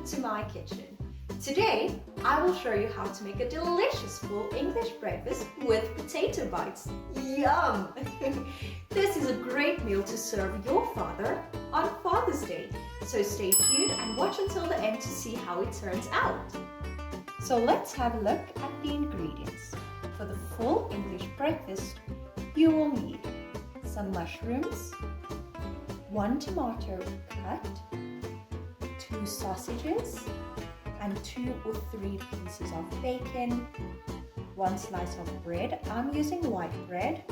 to my kitchen. Today, I will show you how to make a delicious full English breakfast with potato bites. Yum! This is a great meal to serve your father on Father's Day. So stay tuned and watch until the end to see how it turns out. So let's have a look at the ingredients. For the full English breakfast, you will need some mushrooms, 1 tomato cut, 2 sausages, and 2 or 3 pieces of bacon, 1 slice of bread, I'm using white bread,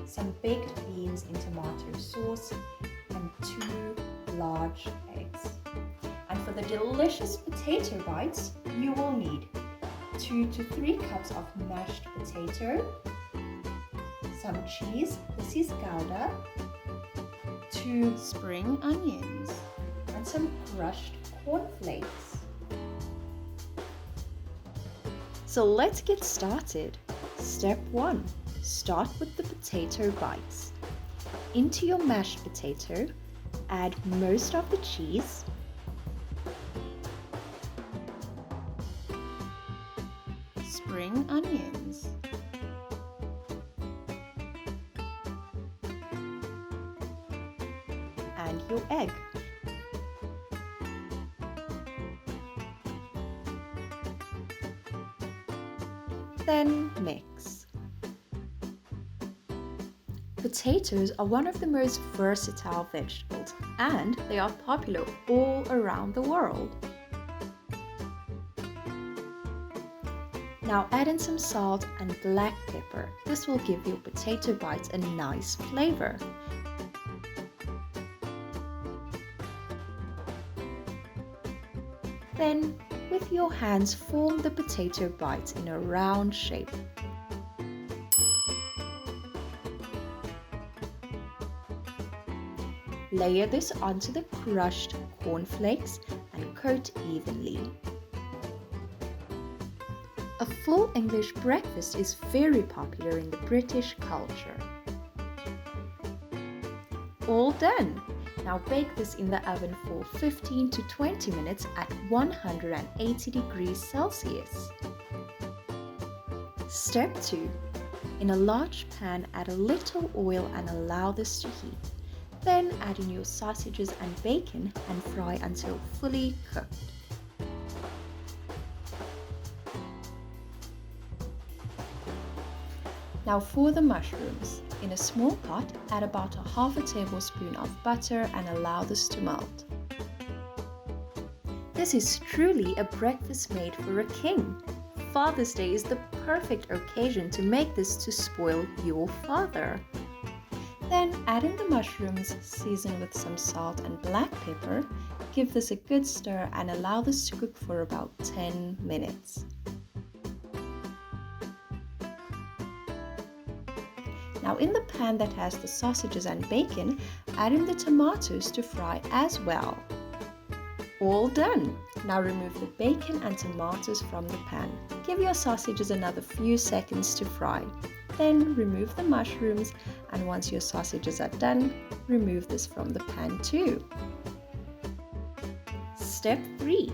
some baked beans in tomato sauce, and 2 large eggs. And for the delicious potato bites, you will need 2 to 3 cups of mashed potato, some cheese, this is Gouda, 2 spring onions, and some crushed cornflakes. So let's get started. Step 1. Start with the potato bites. Into your mashed potato, add most of the cheese, spring onions, and your egg. Then mix. Potatoes are one of the most versatile vegetables, and they are popular all around the world. Now add in some salt and black pepper. This will give your potato bites a nice flavor. Then, with your hands, form the potato bites in a round shape. Layer this onto the crushed cornflakes and coat evenly. A full English breakfast is very popular in the British culture. All done! Now bake this in the oven for 15 to 20 minutes at 180 degrees Celsius. Step 2. In a large pan, add a little oil and allow this to heat. Then add in your sausages and bacon and fry until fully cooked. Now for the mushrooms. In a small pot, add about a half a tablespoon of butter and allow this to melt. This is truly a breakfast made for a king. Father's Day is the perfect occasion to make this to spoil your father. Then add in the mushrooms, season with some salt and black pepper. Give this a good stir and allow this to cook for about 10 minutes. Now in the pan that has the sausages and bacon, add in the tomatoes to fry as well. All done! Now remove the bacon and tomatoes from the pan. Give your sausages another few seconds to fry. Then remove the mushrooms, and once your sausages are done, remove this from the pan too. Step 3.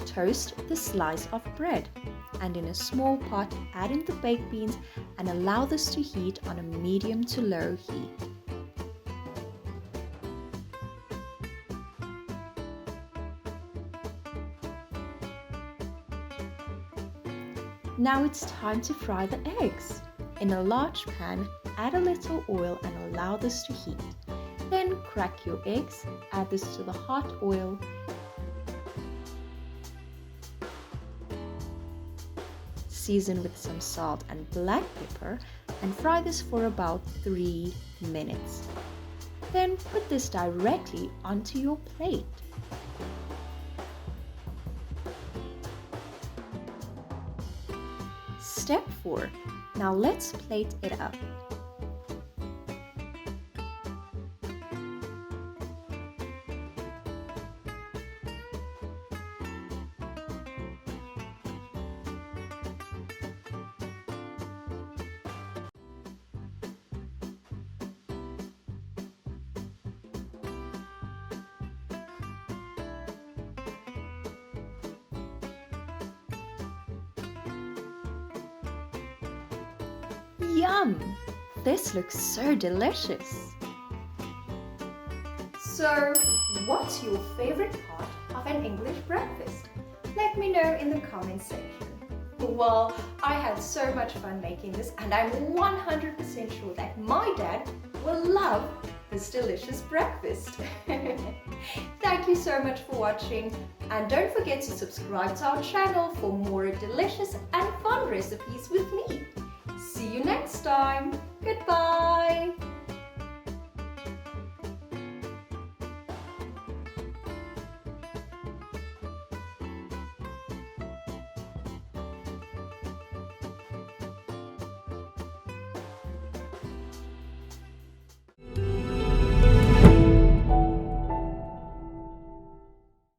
Toast the slice of bread. And in a small pot, add in the baked beans and allow this to heat on a medium to low heat. Now it's time to fry the eggs. In a large pan, add a little oil and allow this to heat. Then crack your eggs, add this to the hot oil, season with some salt and black pepper, and fry this for about 3 minutes. Then put this directly onto your plate. Step 4. Now let's plate it up. Yum! This looks so delicious. So, what's your favorite part of an English breakfast? Let me know in the comment section. Well, I had so much fun making this, and I'm 100% sure that my dad will love this delicious breakfast. Thank you so much for watching, and don't forget to subscribe to our channel for more delicious and fun recipes with me. See you next time!